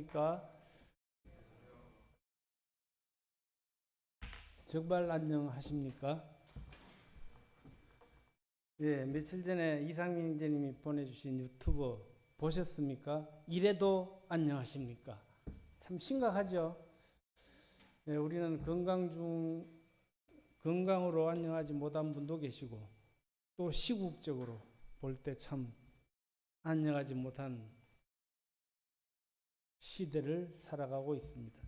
안녕하십니까? 정말 안녕하십니까? 예, 며칠 전에 이상민 형제님이 보내주신 유튜브 보셨습니까? 이래도 안녕하십니까? 참 심각하죠? 예, 우리는 건강으로 안녕하지 못한 분도 계시고 또 시국적으로 볼 때 참 안녕하지 못한 시대를 살아가고 있습니다.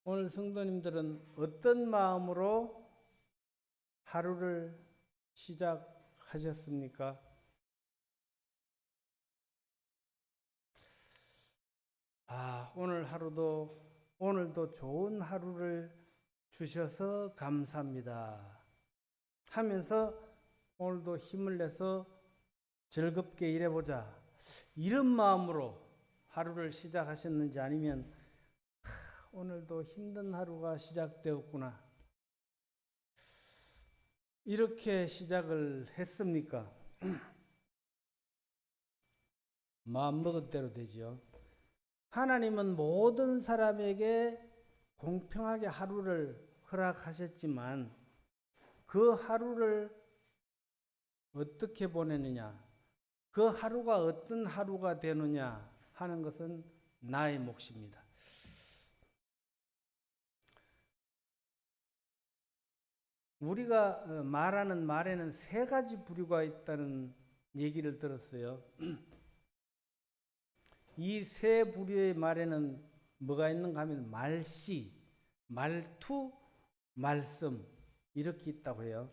오늘 성도님들은 어떤 마음으로 하루를 시작하셨습니까? 오늘도 좋은 하루를 주셔서 감사합니다 하면서 오늘도 힘을 내서 즐겁게 일해보자, 이런 마음으로 하루를 시작하셨는지, 아니면 오늘도 힘든 하루가 시작되었구나, 이렇게 시작을 했습니까? 마음먹은 대로 되죠. 하나님은 모든 사람에게 공평하게 하루를 허락하셨지만 그 하루를 어떻게 보내느냐, 그 하루가 어떤 하루가 되느냐 하는 것은 나의 몫입니다. 우리가 말하는 말에는 세 가지 부류가 있다는 얘기를 들었어요. 이 세 부류의 말에는 뭐가 있는가 하면 말씨, 말투, 말씀, 이렇게 있다고 해요.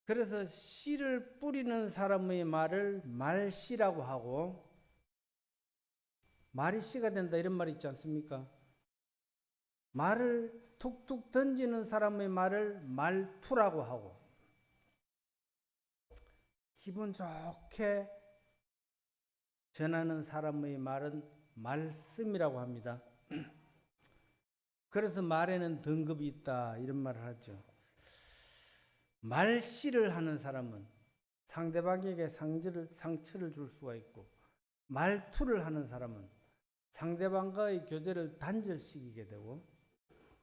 그래서 씨를 뿌리는 사람의 말을 말씨라고 하고, 말이 씨가 된다 이런 말이 있지 않습니까? 말을 툭툭 던지는 사람의 말을 말투라고 하고, 기분 좋게 전하는 사람의 말은 말씀이라고 합니다. 그래서 말에는 등급이 있다 이런 말을 하죠. 말씨를 하는 사람은 상대방에게 상처를 줄 수가 있고, 말투를 하는 사람은 상대방과의 교제를 단절시키게 되고,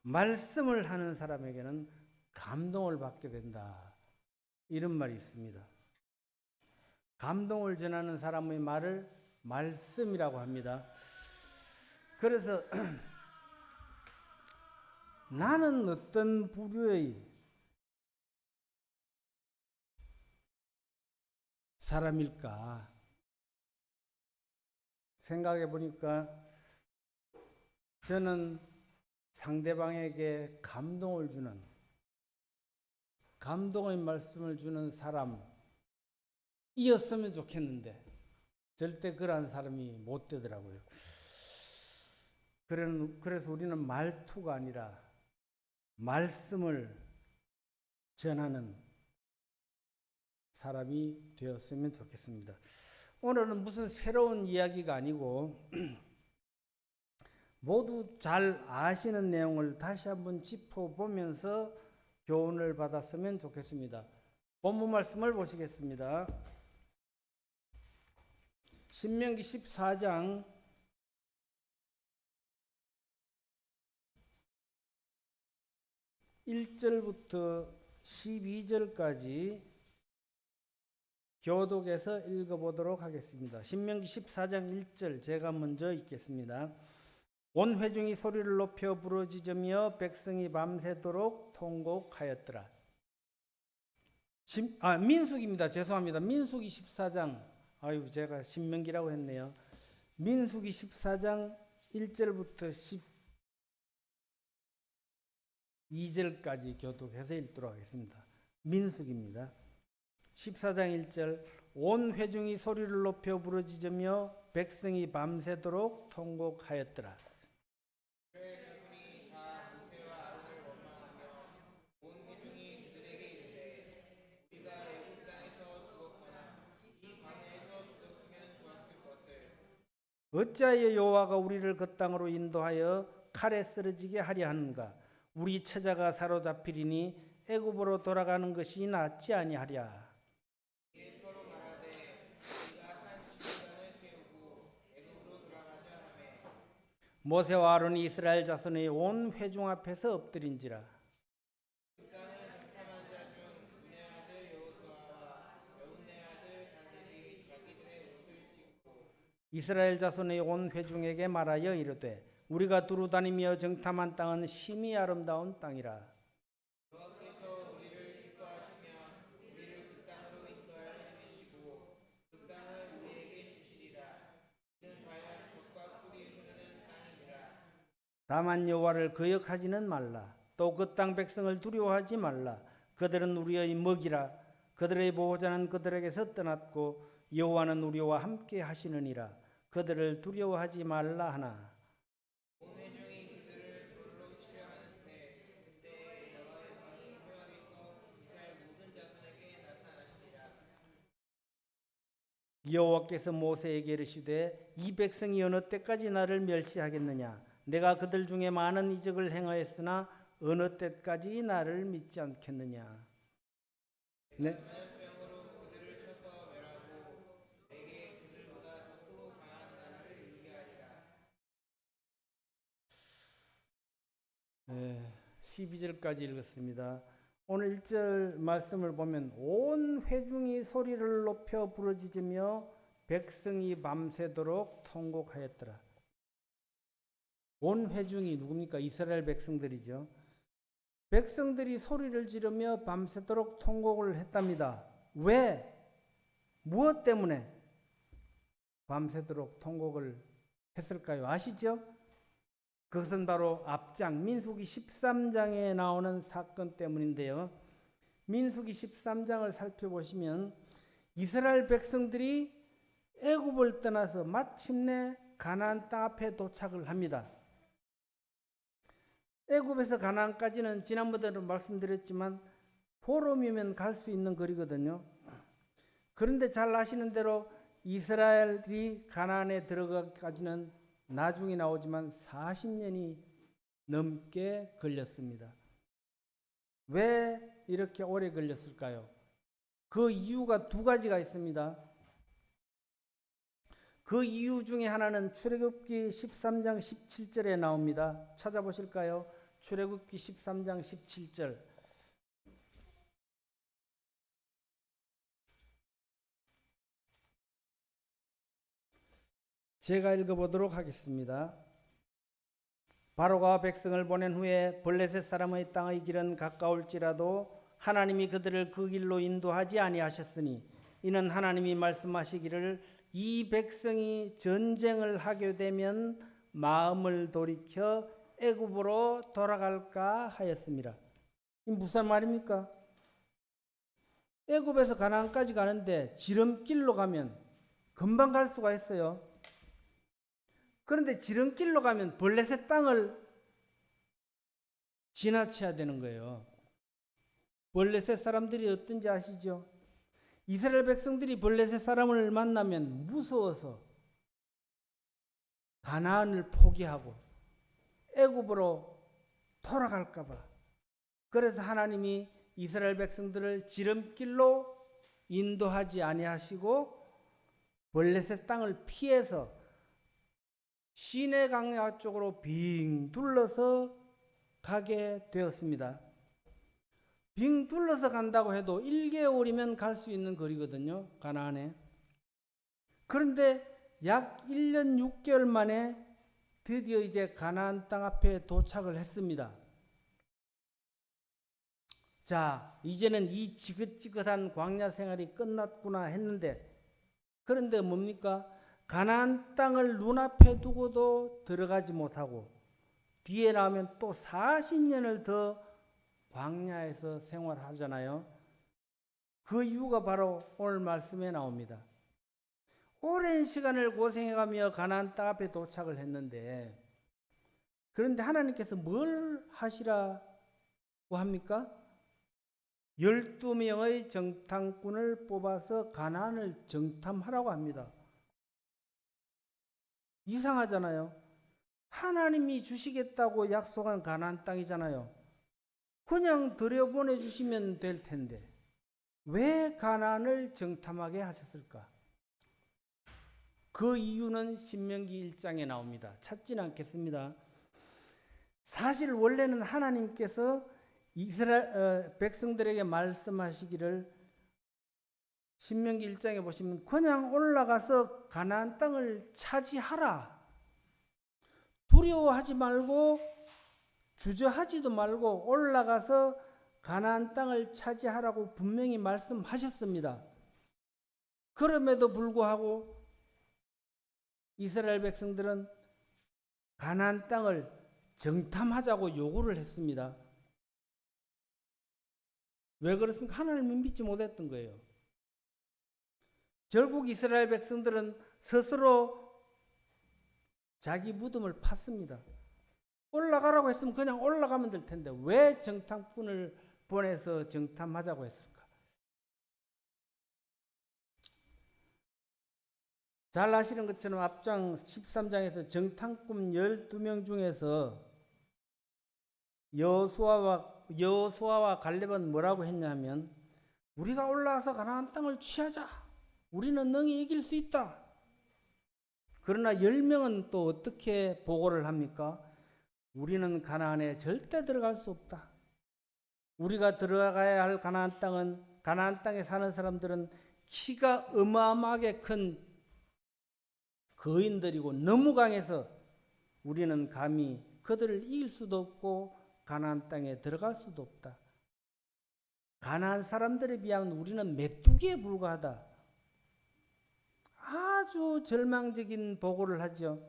말씀을 하는 사람에게는 감동을 받게 된다, 이런 말이 있습니다. 감동을 전하는 사람의 말을 말씀이라고 합니다. 그래서 나는 어떤 부류의 사람일까 생각해 보니까 저는 상대방에게 감동을 주는, 감동의 말씀을 주는 사람이었으면 좋겠는데 절대 그러한 사람이 못 되더라고요. 그래서 우리는 말투가 아니라 말씀을 전하는 사람이 되었으면 좋겠습니다. 오늘은 무슨 새로운 이야기가 아니고 모두 잘 아시는 내용을 다시 한번 짚어보면서 교훈을 받았으면 좋겠습니다. 본문 말씀을 보시겠습니다. 신명기 14장 1절부터 12절까지 교독에서 읽어보도록 하겠습니다. 신명기 14장 1절 제가 먼저 읽겠습니다. 온 회중이 소리를 높여 부르짖으며 백성이 밤새도록 통곡하였더라. 민수기입니다. 죄송합니다. 민수기 14장, 제가 신명기라고 했네요. 민수기 14장 1절부터 12절까지 교독해서 읽도록 하겠습니다. 민수기입니다. 14장 1절, 온 회중이 소리를 높여 부르짖으며 백성이 밤새도록 통곡하였더라. 어찌하여 여호와가 우리를 그 땅으로 인도하여 칼에 쓰러지게 하려 하는가? 우리 처자가 사로잡히리니 애굽으로 돌아가는 것이 낫지 아니하랴. 모세와 아론이 이스라엘 자손의 온 회중 앞에서 엎드린지라. 이스라엘 자손의 온 회중에게 말하여 이르되 우리가 두루 다니며 정탐한 땅은 심히 아름다운 땅이라. 다만 여호와를 거역하지는 말라. 또 그 땅 백성을 두려워하지 말라. 그들은 우리의 먹이라. 그들의 보호자는 그들에게서 떠났고 여호와는 우리와 함께 하시느니라. 그들을 두려워하지 말라 하나. 여호와께서 모세에게 이르시되 이 백성이 어느 때까지 나를 멸시하겠느냐. 내가 그들 중에 많은 이적을 행하였으나 어느 때까지 나를 믿지 않겠느냐. 네. 네, 12절까지 읽었습니다. 오늘 1절 말씀을 보면 온 회중이 소리를 높여 부르짖으며 백성이 밤새도록 통곡하였더라. 온 회중이 누굽니까? 이스라엘 백성들이죠. 백성들이 소리를 지르며 밤새도록 통곡을 했답니다. 왜? 무엇 때문에 밤새도록 통곡을 했을까요? 아시죠? 그것은 바로 앞장 민수기 13장에 나오는 사건 때문인데요. 민수기 13장을 살펴보시면 이스라엘 백성들이 애굽을 떠나서 마침내 가나안 땅 앞에 도착을 합니다. 애굽에서 가나안까지는 지난번에도 말씀드렸지만 보름이면 갈 수 있는 거리거든요. 그런데 잘 아시는 대로 이스라엘이 가나안에 들어가기까지는 나중에 나오지만 40년이 넘게 걸렸습니다. 왜 이렇게 오래 걸렸을까요? 그 이유가 두 가지가 있습니다. 그 이유 중에 하나는 출애굽기 13장 17절에 나옵니다. 찾아보실까요? 출애굽기 13장 17절. 제가 읽어보도록 하겠습니다. 바로가 백성을 보낸 후에 블레셋 사람의 땅의 길은 가까울지라도 하나님이 그들을 그 길로 인도하지 아니하셨으니 이는 하나님이 말씀하시기를 이 백성이 전쟁을 하게 되면 마음을 돌이켜 애굽으로 돌아갈까 하였습니다. 이 무슨 말입니까? 애굽에서 가나안까지 가는데 지름길로 가면 금방 갈 수가 있어요. 그런데 지름길로 가면 블레셋 땅을 지나쳐야 되는 거예요. 블레셋 사람들이 어떤지 아시죠? 이스라엘 백성들이 블레셋 사람을 만나면 무서워서 가나안을 포기하고 애굽으로 돌아갈까 봐. 그래서 하나님이 이스라엘 백성들을 지름길로 인도하지 아니하시고 블레셋 땅을 피해서 시내 강야 쪽으로 빙 둘러서 가게 되었습니다. 빙 둘러서 간다고 해도 1개월이면 갈 수 있는 거리거든요. 가나안에. 그런데 약 1년 6개월 만에 드디어 이제 가나안 땅 앞에 도착을 했습니다. 자, 이제는 이 지긋지긋한 광야 생활이 끝났구나 했는데, 그런데 뭡니까? 가나안 땅을 눈앞에 두고도 들어가지 못하고 뒤에 나오면 또 40년을 더 광야에서 생활하잖아요. 그 이유가 바로 오늘 말씀에 나옵니다. 오랜 시간을 고생해가며 가나안 땅 앞에 도착을 했는데, 그런데 하나님께서 뭘 하시라고 합니까? 12명의 정탐꾼을 뽑아서 가나안을 정탐하라고 합니다. 이상하잖아요. 하나님이 주시겠다고 약속한 가나안 땅이잖아요. 그냥 들여보내주시면 될 텐데 왜 가나안을 정탐하게 하셨을까? 그 이유는 신명기 1장에 나옵니다. 찾지는 않겠습니다. 사실 원래는 하나님께서 이스라엘 백성들에게 말씀하시기를 신명기 1장에 보시면 그냥 올라가서 가나안 땅을 차지하라. 두려워하지 말고 주저하지도 말고 올라가서 가나안 땅을 차지하라고 분명히 말씀하셨습니다. 그럼에도 불구하고 이스라엘 백성들은 가나안 땅을 정탐하자고 요구를 했습니다. 왜 그렇습니까? 하나님을 믿지 못했던 거예요. 결국 이스라엘 백성들은 스스로 자기 무덤을 팠습니다. 올라가라고 했으면 그냥 올라가면 될 텐데 왜 정탐꾼을 보내서 정탐하자고 했을까? 잘 아시는 것처럼 앞장 13장에서 정탐꾼 12명 중에서 여호수아와 갈렙은 뭐라고 했냐면 우리가 올라와서 가나안 땅을 취하자. 우리는 능히 이길 수 있다. 그러나 10명은 또 어떻게 보고를 합니까? 우리는 가나안에 절대 들어갈 수 없다. 우리가 들어가야 할 가나안 땅은 가나안 땅에 사는 사람들은 키가 어마어마하게 큰 거인들이고 너무 강해서 우리는 감히 그들을 이길 수도 없고 가나안 땅에 들어갈 수도 없다. 가나안 사람들에 비하면 우리는 메뚜기에 불과하다. 아주 절망적인 보고를 하죠.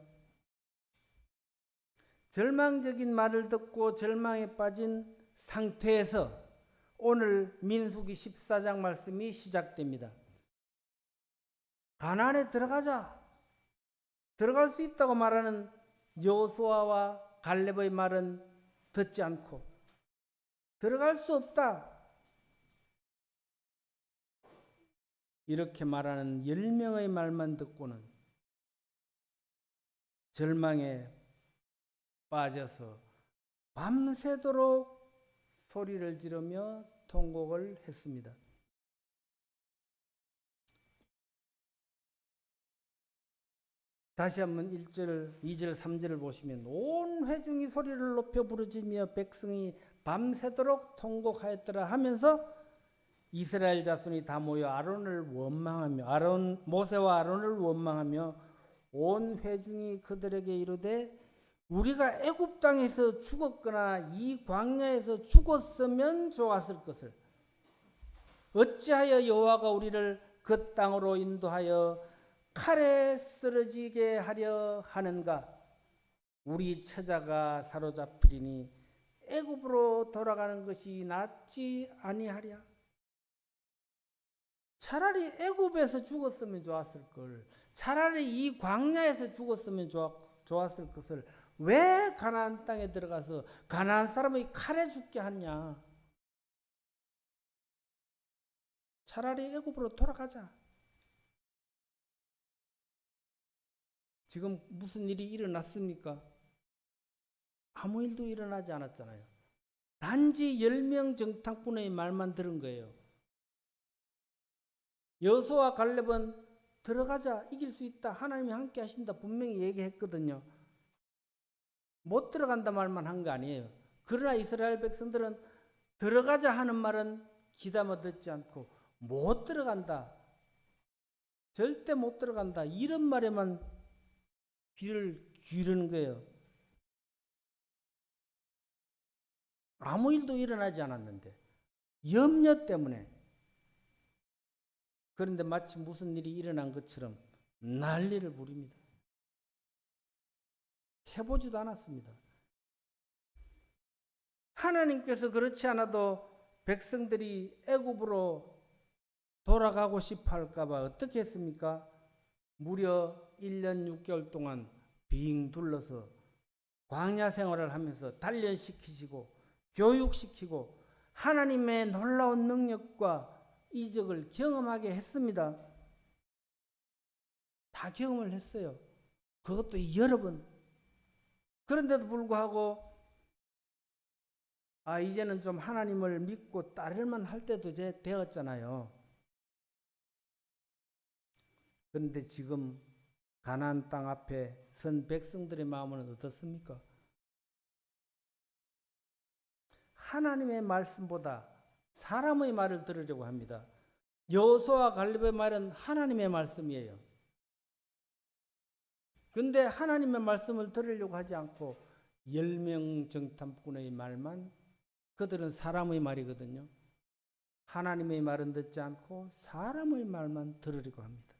절망적인 말을 듣고 절망에 빠진 상태에서 오늘 민수기 14장 말씀이 시작됩니다. 가나안에 들어가자. 들어갈 수 있다고 말하는 여호수아와 갈렙의 말은 듣지 않고 들어갈 수 없다. 이렇게 말하는 10명의 말만 듣고는 절망에 빠져서 밤새도록 소리를 지르며 통곡을 했습니다. 다시 한번 1절, 2절, 3절을 보시면 온 회중이 소리를 높여 부르짖으며 백성이 밤새도록 통곡하였더라 하면서 이스라엘 자손이 다 모여 아론을 원망하며 모세와 아론을 원망하며 온 회중이 그들에게 이르되 우리가 애굽 땅에서 죽었거나 이 광야에서 죽었으면 좋았을 것을 어찌하여 여호와가 우리를 그 땅으로 인도하여 칼에 쓰러지게 하려 하는가? 우리 처자가 사로잡히리니 애굽으로 돌아가는 것이 낫지 아니하랴? 차라리 애굽에서 죽었으면 좋았을 걸. 차라리 이 광야에서 죽었으면 좋았을 것을 왜 가나안 땅에 들어가서 가나안 사람의 칼에 죽게 하냐? 차라리 애굽으로 돌아가자. 지금 무슨 일이 일어났습니까? 아무 일도 일어나지 않았잖아요. 단지 10명 정탐꾼의 말만 들은 거예요. 여호수아와 갈렙은 들어가자, 이길 수 있다, 하나님이 함께 하신다 분명히 얘기했거든요. 못 들어간다 말만 한 거 아니에요. 그러나 이스라엘 백성들은 들어가자 하는 말은 귀담아 듣지 않고 못 들어간다, 절대 못 들어간다 이런 말에만 귀를 기울이는 거예요. 아무 일도 일어나지 않았는데 염려 때문에. 그런데 마치 무슨 일이 일어난 것처럼 난리를 부립니다. 해보지도 않았습니다. 하나님께서 그렇지 않아도 백성들이 애굽으로 돌아가고 싶어 할까 봐 어떻게 했습니까? 무려 1년 6개월 동안 빙 둘러서 광야 생활을 하면서 단련시키시고 교육시키고 하나님의 놀라운 능력과 이적을 경험하게 했습니다. 다 경험을 했어요. 그것도 여러 번. 그런데도 불구하고 이제는 좀 하나님을 믿고 따를만 할 때도 되었잖아요. 그런데 지금 가나안 땅 앞에 선 백성들의 마음은 어떻습니까? 하나님의 말씀보다 사람의 말을 들으려고 합니다. 여호수아와 갈렙의 말은 하나님의 말씀이에요. 근데 하나님의 말씀을 들으려고 하지 않고 10명 정탐꾼의 말만, 그들은 사람의 말이거든요. 하나님의 말은 듣지 않고 사람의 말만 들으려고 합니다.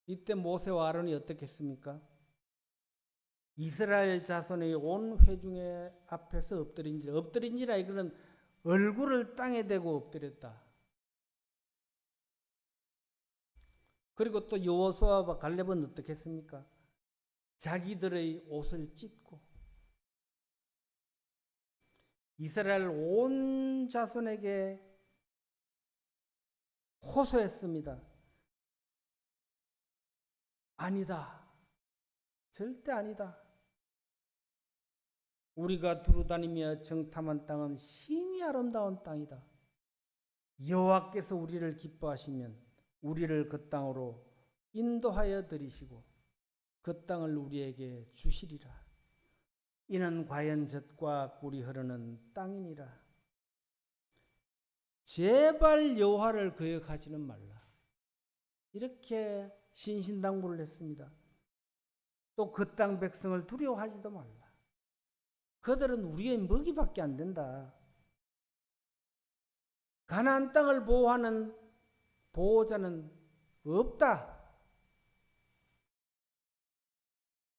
이때 모세와 아론이 어떻게 했습니까? 이스라엘 자손의 온 회중의 앞에서 엎드린지라 이거는 얼굴을 땅에 대고 엎드렸다. 그리고 또 여호수아와 갈렙은 어떻게 했습니까? 자기들의 옷을 찢고 이스라엘 온 자손에게 호소했습니다. 아니다. 절대 아니다. 우리가 두루다니며 정탐한 땅은 심히 아름다운 땅이다. 여호와께서 우리를 기뻐하시면 우리를 그 땅으로 인도하여 들이시고 그 땅을 우리에게 주시리라. 이는 과연 젖과 꿀이 흐르는 땅이니라. 제발 여호와를 거역하지는 말라. 이렇게 신신당부를 했습니다. 또 그 땅 백성을 두려워하지도 말라. 그들은 우리의 먹이밖에 안 된다. 가나안 땅을 보호하는 보호자는 없다.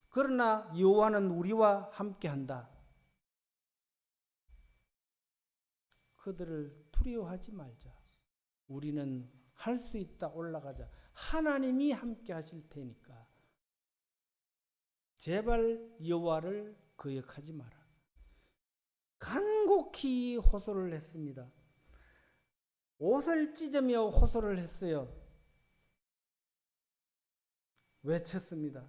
그러나 여호와는 우리와 함께한다. 그들을 두려워하지 말자. 우리는 할 수 있다. 올라가자. 하나님이 함께하실 테니까. 제발 여호와를 거역하지 마라. 간곡히 호소를 했습니다. 옷을 찢으며 호소를 했어요. 외쳤습니다.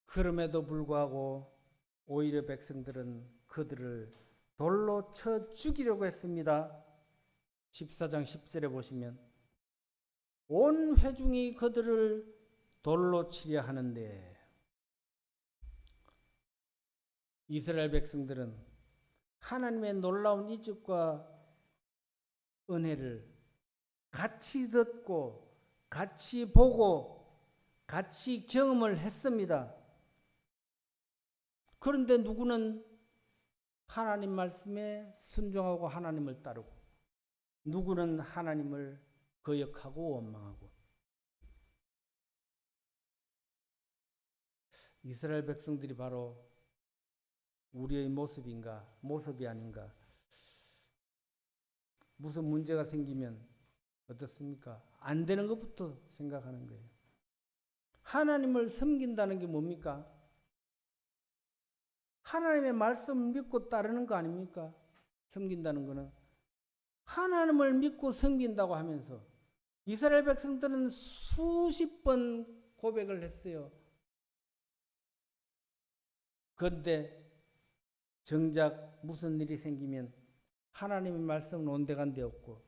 그럼에도 불구하고 오히려 백성들은 그들을 돌로 쳐 죽이려고 했습니다. 14장 10절에 보시면 온 회중이 그들을 돌로 치려 하는데 이스라엘 백성들은 하나님의 놀라운 이적과 은혜를 같이 듣고 같이 보고 같이 경험을 했습니다. 그런데 누구는 하나님 말씀에 순종하고 하나님을 따르고 누구는 하나님을 거역하고 원망하고. 이스라엘 백성들이 바로 우리의 모습이 아닌가. 무슨 문제가 생기면 어떻습니까? 안 되는 것부터 생각하는 거예요. 하나님을 섬긴다는 게 뭡니까? 하나님의 말씀을 믿고 따르는 거 아닙니까? 섬긴다는 거는. 하나님을 믿고 섬긴다고 하면서 이스라엘 백성들은 수십 번 고백을 했어요. 그런데 정작 무슨 일이 생기면 하나님의 말씀은 온데간데 없고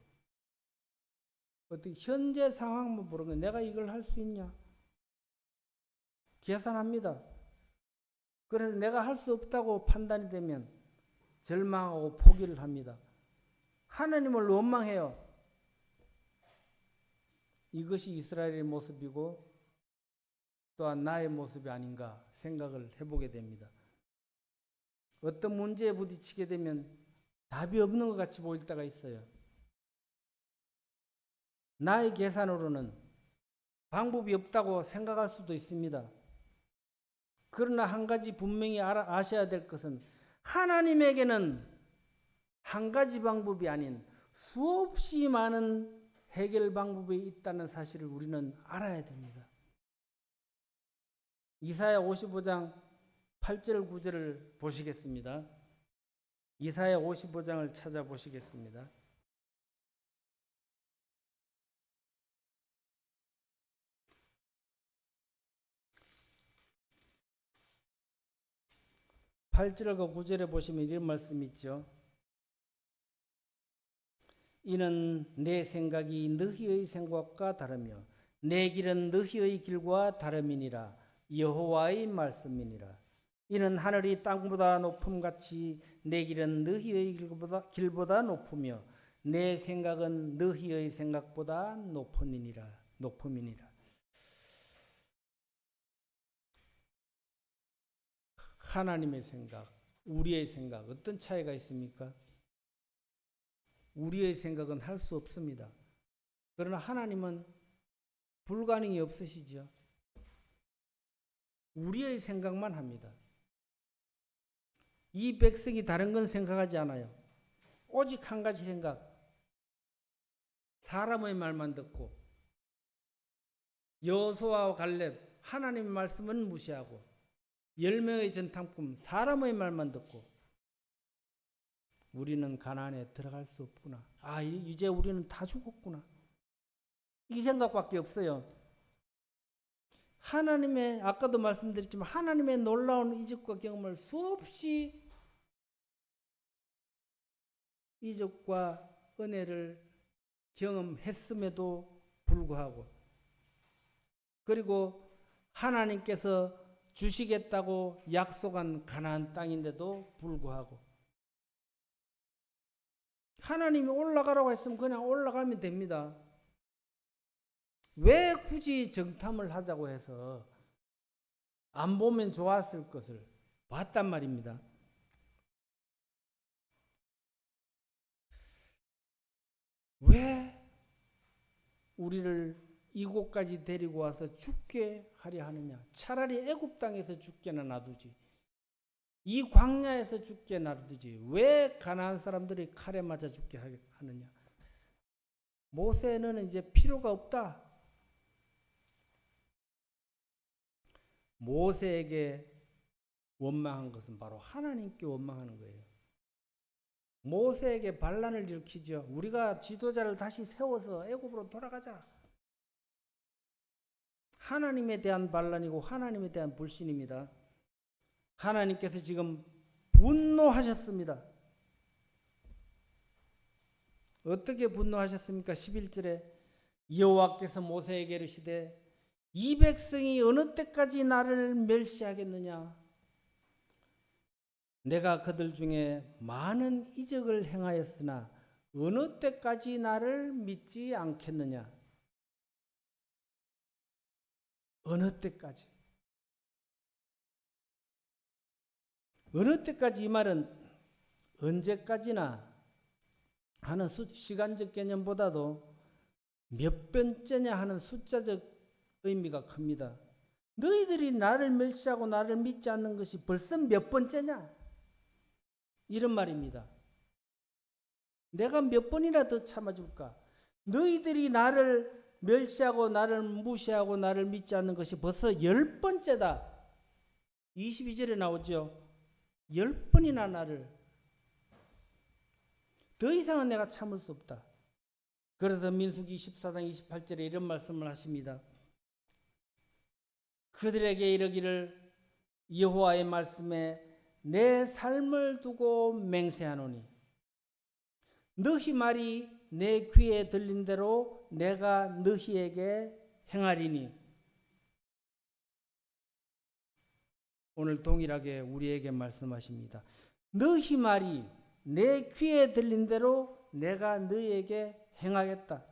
어떻게 현재 상황만 보는 거예요. 내가 이걸 할 수 있냐? 계산합니다. 그래서 내가 할 수 없다고 판단이 되면 절망하고 포기를 합니다. 하나님을 원망해요. 이것이 이스라엘의 모습이고 또한 나의 모습이 아닌가 생각을 해보게 됩니다. 어떤 문제에 부딪히게 되면 답이 없는 것 같이 보일 때가 있어요. 나의 계산으로는 방법이 없다고 생각할 수도 있습니다. 그러나 한 가지 분명히 아셔야 될 것은 하나님에게는 한 가지 방법이 아닌 수없이 많은 해결 방법이 있다는 사실을 우리는 알아야 됩니다. 이사야 55장 8절 9절을 보시겠습니다. 이사야 55장을 찾아보시겠습니다. 8절과 9절에 보시면 이런 말씀이 있죠. 이는 내 생각이 너희의 생각과 다르며 내 길은 너희의 길과 다름이니라. 여호와의 말씀이니라. 이는 하늘이 땅보다 높음같이 내 길은 너희의 길보다 높으며 내 생각은 너희의 생각보다 높음이니라. 하나님의 생각, 우리의 생각 어떤 차이가 있습니까? 우리의 생각은 할 수 없습니다. 그러나 하나님은 불가능이 없으시죠. 우리의 생각만 합니다. 이 백성이 다른 건 생각하지 않아요. 오직 한 가지 생각. 사람의 말만 듣고 여호수아와 갈렙 하나님의 말씀은 무시하고 10명의 전탐꾼 사람의 말만 듣고 우리는 가나안에 들어갈 수 없구나. 이제 우리는 다 죽었구나. 이 생각밖에 없어요. 하나님의 아까도 말씀드렸지만 하나님의 놀라운 이적과 경험을 수없이 이적과 은혜를 경험했음에도 불구하고 그리고 하나님께서 주시겠다고 약속한 가나안 땅인데도 불구하고 하나님이 올라가라고 했으면 그냥 올라가면 됩니다. 왜 굳이 정탐을 하자고 해서 안 보면 좋았을 것을 봤단 말입니다. 왜 우리를 이곳까지 데리고 와서 죽게 하려 하느냐? 차라리 애굽 땅에서 죽게나 놔두지. 이 광야에서 죽게 놔두지. 왜 가나안 사람들이 칼에 맞아 죽게 하느냐? 모세는 이제 필요가 없다. 모세에게 원망한 것은 바로 하나님께 원망하는 거예요. 모세에게 반란을 일으키죠. 우리가 지도자를 다시 세워서 애굽으로 돌아가자. 하나님에 대한 반란이고 하나님에 대한 불신입니다. 하나님께서 지금 분노하셨습니다. 어떻게 분노하셨습니까? 11절에 여호와께서 모세에게 이르시되 이 백성이 어느 때까지 나를 멸시하겠느냐? 내가 그들 중에 많은 이적을 행하였으나 어느 때까지 나를 믿지 않겠느냐? 어느 때까지? 어느 때까지 이 말은 언제까지나 하는 시간적 개념보다도 몇 번째냐 하는 숫자적 의미가 큽니다. 너희들이 나를 멸시하고 나를 믿지 않는 것이 벌써 몇 번째냐? 이런 말입니다. 내가 몇 번이나 더 참아줄까? 너희들이 나를 멸시하고 나를 무시하고 나를 믿지 않는 것이 벌써 10번째다. 22절에 나오죠. 10번이나 나를. 더 이상은 내가 참을 수 없다. 그래서 민수기 14장 28절에 이런 말씀을 하십니다. 그들에게 이르기를 여호와의 말씀에 내 삶을 두고 맹세하노니 너희 말이 내 귀에 들린 대로 내가 너희에게 행하리니. 오늘 동일하게 우리에게 말씀하십니다. 너희 말이 내 귀에 들린 대로 내가 너희에게 행하겠다.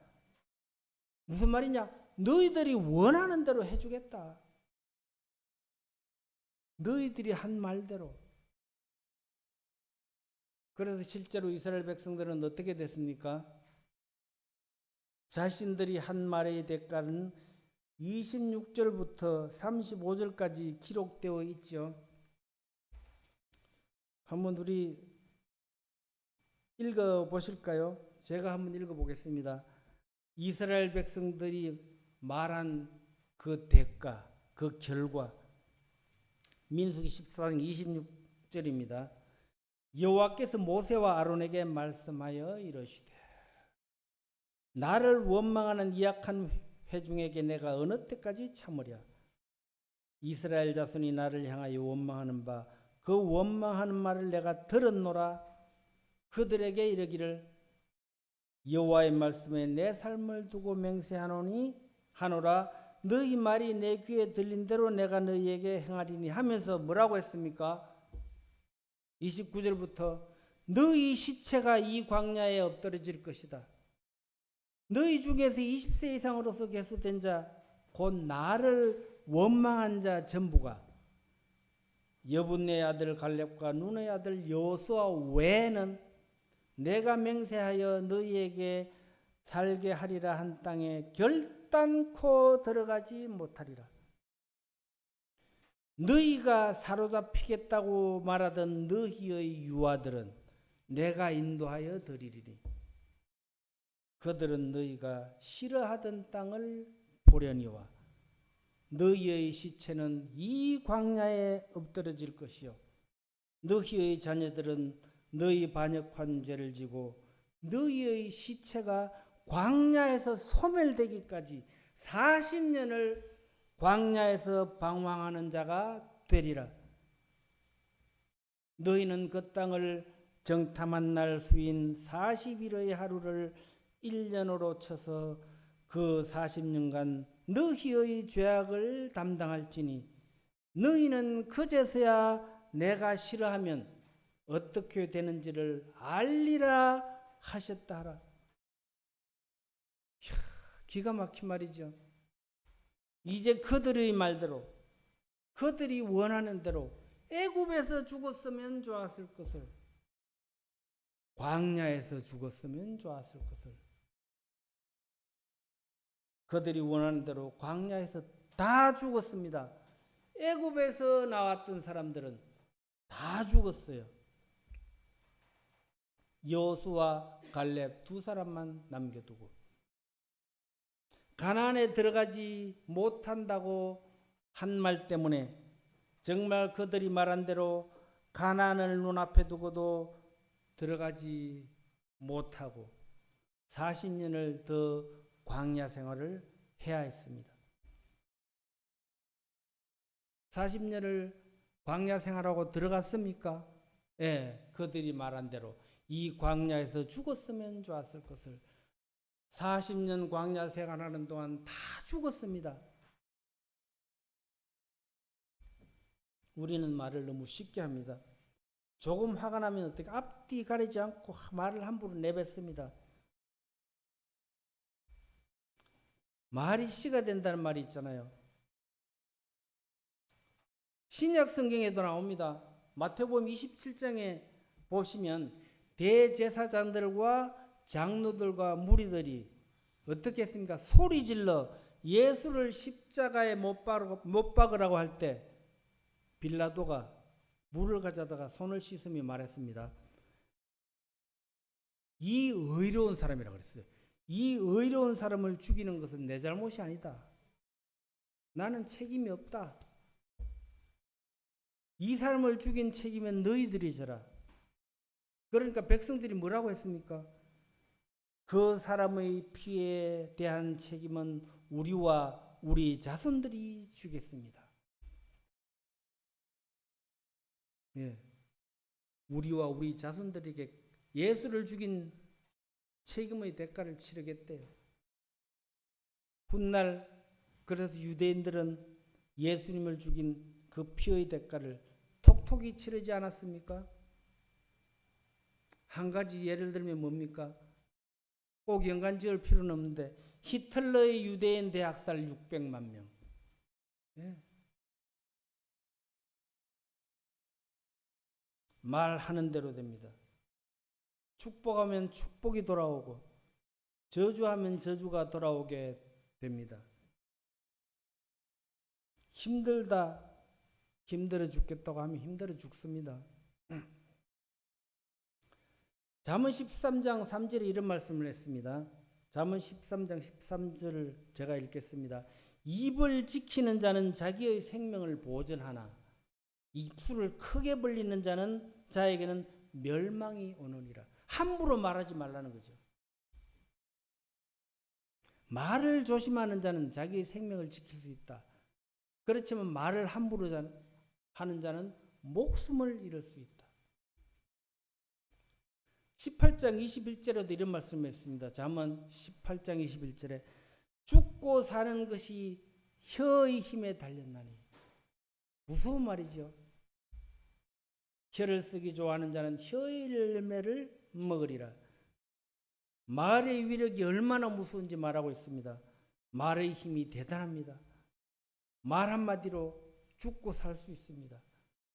무슨 말이냐? 너희들이 원하는 대로 해주겠다. 너희들이 한 말대로. 그래서 실제로 이스라엘 백성들은 어떻게 됐습니까? 자신들이 한 말의 대가는 26절부터 35절까지 기록되어 있죠. 한번 우리 읽어보실까요? 제가 한번 읽어보겠습니다. 이스라엘 백성들이 말한 그 대가, 그 결과. 민수기 14장 26절입니다. 여호와께서 모세와 아론에게 말씀하여 이르시되 나를 원망하는 이 악한 회중에게 내가 어느 때까지 참으랴? 이스라엘 자손이 나를 향하여 원망하는 바 그 원망하는 말을 내가 들었노라. 그들에게 이르기를 여호와의 말씀에 내 삶을 두고 맹세하노라. 너희 말이 내 귀에 들린 대로 내가 너희에게 행하리니 하면서 뭐라고 했습니까? 29절부터 너희 시체가 이 광야에 엎드러질 것이다. 너희 중에서 20세 이상으로서 계수된 자 곧 나를 원망한 자 전부가 여분의 아들 갈렙과 눈의 아들 여호수아 외에는 내가 맹세하여 너희에게 살게 하리라 한 땅에 결단코 들어가지 못하리라. 너희가 사로잡히겠다고 말하던 너희의 유아들은 내가 인도하여 드리리니 그들은 너희가 싫어하던 땅을 보려니와 너희의 시체는 이 광야에 엎드러질 것이요 너희의 자녀들은 너희 반역한 죄를 지고 너희의 시체가 광야에서 소멸되기까지 40년을 광야에서 방황하는 자가 되리라. 너희는 그 땅을 정탐한 날 수인 40일의 하루를 1년으로 쳐서 그 40년간 너희의 죄악을 담당할지니 너희는 그제서야 내가 싫어하면 어떻게 되는지를 알리라 하셨다 하라. 기가 막힌 말이죠. 이제 그들의 말대로 그들이 원하는 대로 애굽에서 죽었으면 좋았을 것을 광야에서 죽었으면 좋았을 것을 그들이 원하는 대로 광야에서 다 죽었습니다. 애굽에서 나왔던 사람들은 다 죽었어요. 여호수아 갈렙 두 사람만 남겨두고 가나안에 들어가지 못한다고 한 말 때문에 정말 그들이 말한 대로 가나안을 눈앞에 두고도 들어가지 못하고 40년을 더 광야 생활을 해야 했습니다. 40년을 광야 생활하고 들어갔습니까? 예, 그들이 말한 대로 이 광야에서 죽었으면 좋았을 것을 40년 광야 생활하는 동안 다 죽었습니다. 우리는 말을 너무 쉽게 합니다. 조금 화가 나면 어떻게 앞뒤 가리지 않고 말을 함부로 내뱉습니다. 말이 씨가 된다는 말이 있잖아요. 신약 성경에도 나옵니다. 마태복음 27장에 보시면 대제사장들과 장로들과 무리들이 어떻게 했습니까? 소리질러 예수를 십자가에 못 박으라고 할 때 빌라도가 물을 가져다가 손을 씻으며 말했습니다. 이 의로운 사람이라고 그랬어요. 이 의로운 사람을 죽이는 것은 내 잘못이 아니다. 나는 책임이 없다. 이 사람을 죽인 책임은 너희들이 져라. 그러니까 백성들이 뭐라고 했습니까? 그 사람의 피에 대한 책임은 우리와 우리 자손들이 지겠습니다. 예. 우리와 우리 자손들에게 예수를 죽인 책임의 대가를 치르겠대요. 훗날 그래서 유대인들은 예수님을 죽인 그 피의 대가를 톡톡히 치르지 않았습니까? 한 가지 예를 들면 뭡니까? 꼭 연관 지을 필요는 없는데 히틀러의 유대인 대학살 600만 명. 예. 말하는 대로 됩니다. 축복하면 축복이 돌아오고 저주하면 저주가 돌아오게 됩니다. 힘들다, 힘들어 죽겠다고 하면 힘들어 죽습니다. 잠언 13장 3절에 이런 말씀을 했습니다. 잠언 13장 13절을 제가 읽겠습니다. 입을 지키는 자는 자기의 생명을 보존하나 입술을 크게 벌리는 자에게는 멸망이 오느니라. 함부로 말하지 말라는 거죠. 말을 조심하는 자는 자기의 생명을 지킬 수 있다. 그렇지만 말을 함부로 하는 자는 목숨을 잃을 수 있다. 18장 21절에도 이런 말씀을 했습니다. 잠언 18장 21절에 죽고 사는 것이 혀의 힘에 달렸나니. 무서운 말이죠. 혀를 쓰기 좋아하는 자는 혀의 열매를 먹으리라. 말의 위력이 얼마나 무서운지 말하고 있습니다. 말의 힘이 대단합니다. 말 한마디로 죽고 살 수 있습니다.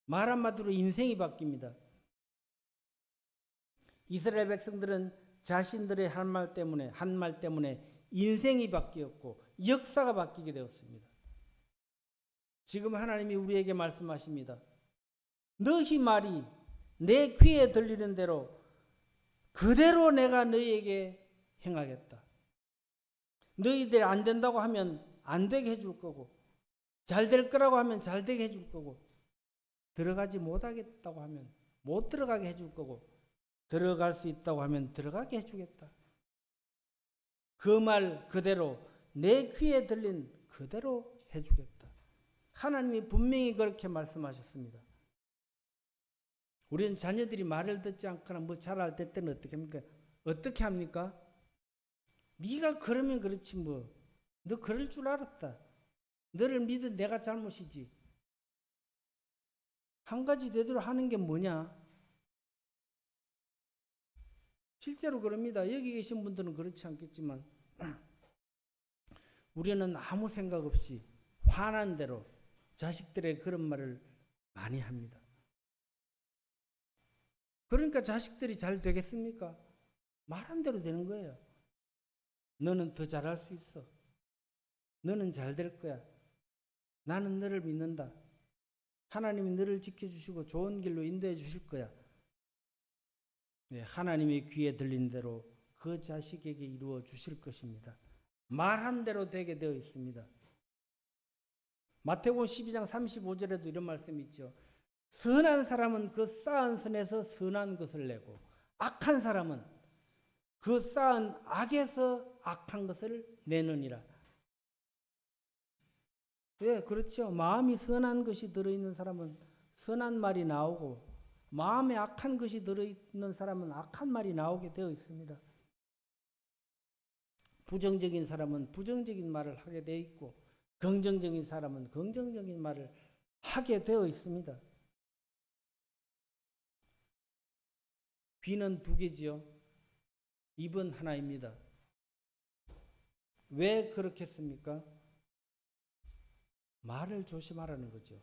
말 한마디로 인생이 바뀝니다. 이스라엘 백성들은 자신들의 한 말 때문에 인생이 바뀌었고 역사가 바뀌게 되었습니다. 지금 하나님이 우리에게 말씀하십니다. 너희 말이 내 귀에 들리는 대로 그대로 내가 너희에게 행하겠다. 너희들 안 된다고 하면 안 되게 해줄 거고, 잘 될 거라고 하면 잘 되게 해줄 거고, 들어가지 못하겠다고 하면 못 들어가게 해줄 거고, 들어갈 수 있다고 하면 들어가게 해주겠다. 그 말 그대로 내 귀에 들린 그대로 해주겠다. 하나님이 분명히 그렇게 말씀하셨습니다. 우리는 자녀들이 말을 듣지 않거나 뭐 잘할 때는 어떻게 합니까? 어떻게 합니까? 네가 그러면 그렇지 뭐. 너 그럴 줄 알았다. 너를 믿은 내가 잘못이지. 한 가지 제대로 하는 게 뭐냐? 실제로 그럽니다. 여기 계신 분들은 그렇지 않겠지만 우리는 아무 생각 없이 화난 대로 자식들의 그런 말을 많이 합니다. 그러니까 자식들이 잘 되겠습니까? 말한 대로 되는 거예요. 너는 더 잘할 수 있어. 너는 잘 될 거야. 나는 너를 믿는다. 하나님이 너를 지켜주시고 좋은 길로 인도해 주실 거야. 네, 하나님의 귀에 들린 대로 그 자식에게 이루어 주실 것입니다. 말한 대로 되게 되어 있습니다. 마태복음 12장 35절에도 이런 말씀이 있죠. 선한 사람은 그 쌓은 선에서 선한 것을 내고 악한 사람은 그 쌓은 악에서 악한 것을 내느니라. 왜? 그렇죠. 마음이 선한 것이 들어있는 사람은 선한 말이 나오고 마음에 악한 것이 들어있는 사람은 악한 말이 나오게 되어 있습니다. 부정적인 사람은 부정적인 말을 하게 되어 있고 긍정적인 사람은 긍정적인 말을 하게 되어 있습니다. 귀는 두 개지요. 입은 하나입니다. 왜 그렇겠습니까? 말을 조심하라는 거죠.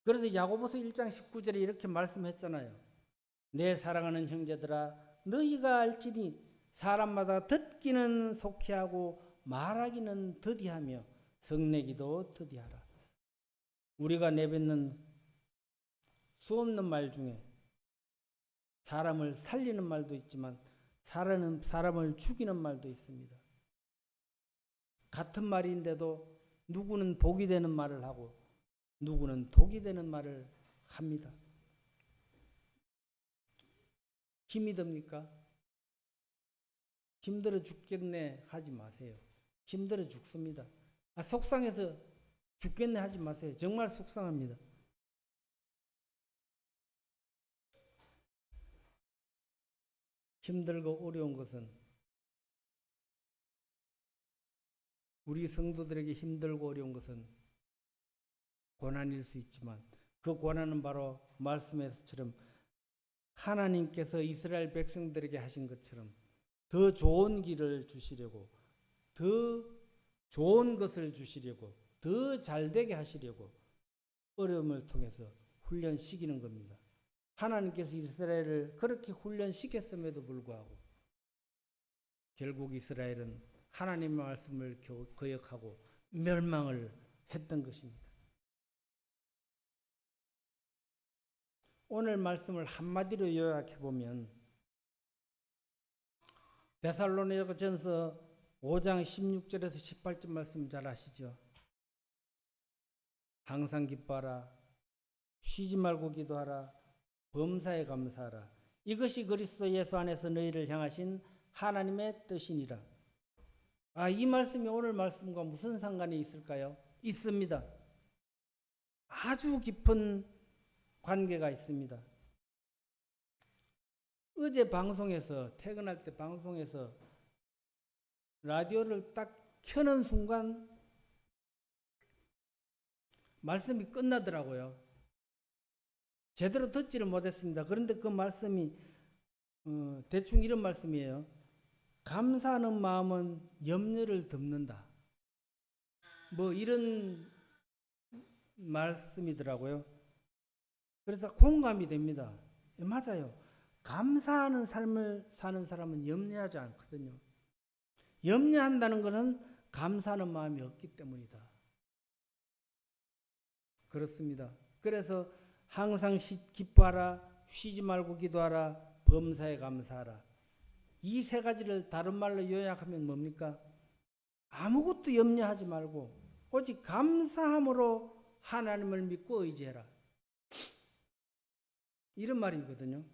그래서 야고보서 1장 19절에 이렇게 말씀했잖아요. 내 사랑하는 형제들아 너희가 알지니 사람마다 듣기는 속히하고 말하기는 더디하며 성내기도 더디하라. 우리가 내뱉는 수없는 말 중에 사람을 살리는 말도 있지만 사람을 죽이는 말도 있습니다. 같은 말인데도 누구는 복이 되는 말을 하고 누구는 독이 되는 말을 합니다. 힘이 듭니까? 힘들어 죽겠네 하지 마세요. 힘들어 죽습니다. 속상해서 죽겠네 하지 마세요. 정말 속상합니다. 힘들고 어려운 것은 우리 성도들에게 힘들고 어려운 것은 고난일 수 있지만 그 고난은 바로 말씀에서처럼 하나님께서 이스라엘 백성들에게 하신 것처럼 더 좋은 길을 주시려고 더 좋은 것을 주시려고 더 잘되게 하시려고 어려움을 통해서 훈련시키는 겁니다. 하나님께서 이스라엘을 그렇게 훈련시켰음에도 불구하고 결국 이스라엘은 하나님의 말씀을 거역하고 멸망을 했던 것입니다. 오늘 말씀을 한마디로 요약해 보면 데살로니가전서 5장 16절에서 18절 말씀 잘 아시죠? 항상 기뻐하라, 쉬지 말고 기도하라, 범사에 감사하라. 이것이 그리스도 예수 안에서 너희를 향하신 하나님의 뜻이니라. 이 말씀이 오늘 말씀과 무슨 상관이 있을까요? 있습니다. 아주 깊은 관계가 있습니다. 어제 방송에서 퇴근할 때 방송에서 라디오를 딱 켜는 순간 말씀이 끝나더라고요. 제대로 듣지를 못했습니다. 그런데 그 말씀이 대충 이런 말씀이에요. 감사하는 마음은 염려를 덮는다. 뭐 이런 말씀이더라고요. 그래서 공감이 됩니다. 맞아요. 감사하는 삶을 사는 사람은 염려하지 않거든요. 염려한다는 것은 감사하는 마음이 없기 때문이다. 그렇습니다. 그래서 항상 기뻐하라, 쉬지 말고 기도하라, 범사에 감사하라. 이 세 가지를 다른 말로 요약하면 뭡니까? 아무것도 염려하지 말고 오직 감사함으로 하나님을 믿고 의지해라. 이런 말이거든요.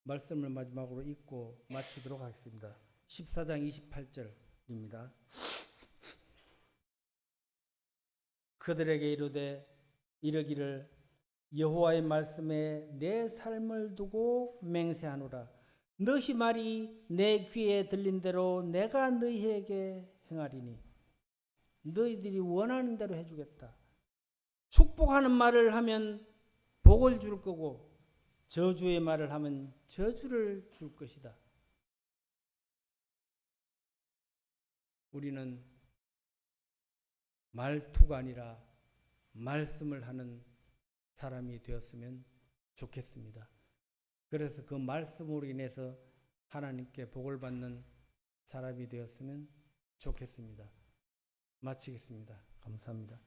말씀을 마지막으로 읽고 마치도록 하겠습니다. 14장 28절입니다. 그들에게 이르기를 여호와의 말씀에 내 삶을 두고 맹세하노라. 너희 말이 내 귀에 들린 대로 내가 너희에게 행하리니 너희들이 원하는 대로 해주겠다. 축복하는 말을 하면 복을 줄 거고 저주의 말을 하면 저주를 줄 것이다. 우리는 말투가 아니라 말씀을 하는 사람이 되었으면 좋겠습니다. 그래서 그 말씀으로 인해서 하나님께 복을 받는 사람이 되었으면 좋겠습니다. 마치겠습니다. 감사합니다.